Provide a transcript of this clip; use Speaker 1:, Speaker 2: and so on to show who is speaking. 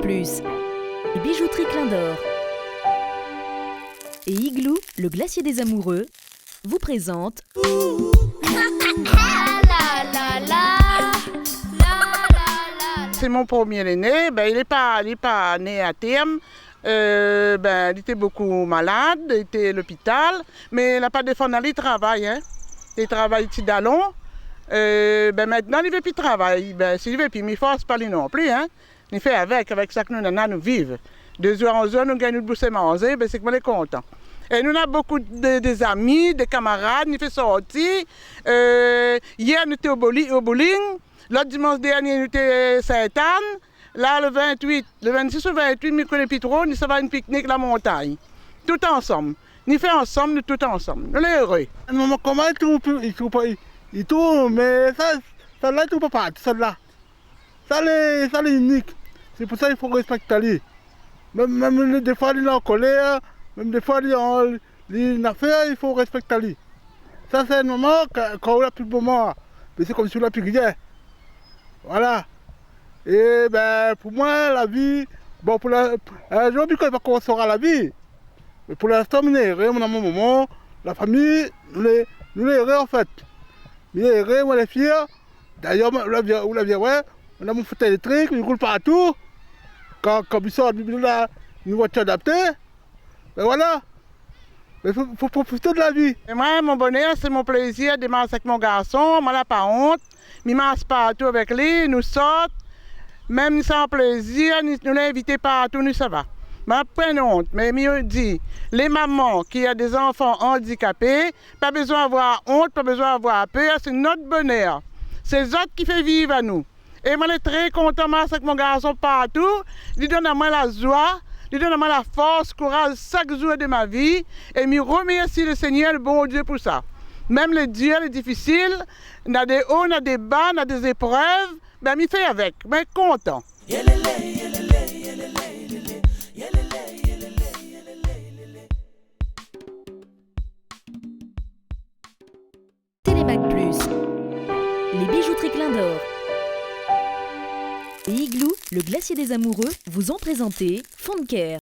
Speaker 1: Plus, et Bijouterie Clin d'Or et Igloo, le glacier des amoureux, vous présente
Speaker 2: C'est mon premier aîné, il n'est pas né à terme. Il était beaucoup malade, il était à l'hôpital, mais il n'a pas de fond dans le travail. Hein. Il travaille ici d'Allon. Maintenant, il ne veut plus travailler. S'il ne veut plus, il ne force pas lui non plus. Hein. Il fait avec ça que nous vivons. 2 heures en jour, nous gagnons de bousser manger, c'est que nous sommes contents. Et nous avons beaucoup des amis, des camarades, nous faisons sortir. Hier, nous étions au bowling. L'autre dimanche dernier, nous étions à Sainte-Anne. Là, le 26 ou 28, nous connaissons plus trop, nous sommes à une pique-nique à la montagne. Tout ensemble. Nous faisons ensemble, nous tout ensemble. Nous sommes heureux.
Speaker 3: Comment il tourne, mais ça là, il ne peut pas, celle-là. Ça, c'est unique. C'est pour ça qu'il faut respecter lui. Même des fois, il est en colère, même des fois, il est en affaire, il faut respecter lui. Ça, c'est un moment, quand on n'a plus de moment, c'est comme si on n'a plus rien. Voilà. Et pour moi, la vie, un jour, quand il va commencer la vie, mais pour l'instant, on est heureux, on a mon moment, la famille, nous est heureux en fait. On est heureux, on est fiers. D'ailleurs, on a bien, ouais, on a mon fauteuil électrique, il roule partout. Quand il sort, on a une voiture adaptée. Mais voilà. Il faut profiter de la vie.
Speaker 2: Et moi, mon bonheur, c'est mon plaisir de marcher avec mon garçon. Moi, je n'ai pas honte. Je marche partout avec lui, nous sortons. Même sans plaisir, nous l'invitons partout, nous ça va. Je pas honte, mais je dis, les mamans qui ont des enfants handicapés, pas besoin d'avoir honte, pas besoin d'avoir peur, c'est notre bonheur. C'est eux qui fait vivre à nous. Et moi, je suis très content de marcher avec mon garçon partout. Il donne à moi la joie, il donne à moi la force, courage chaque jour de ma vie. Et je remercie le Seigneur, le bon Dieu, pour ça. Même les dieux, les difficiles, on a des hauts, on a des bas, on a des épreuves, je fais avec, je suis content.
Speaker 1: Télémac Plus, les Bijouteries Clin d'Or et Igloo, le glacier des amoureux, vous ont présenté Fond de Care.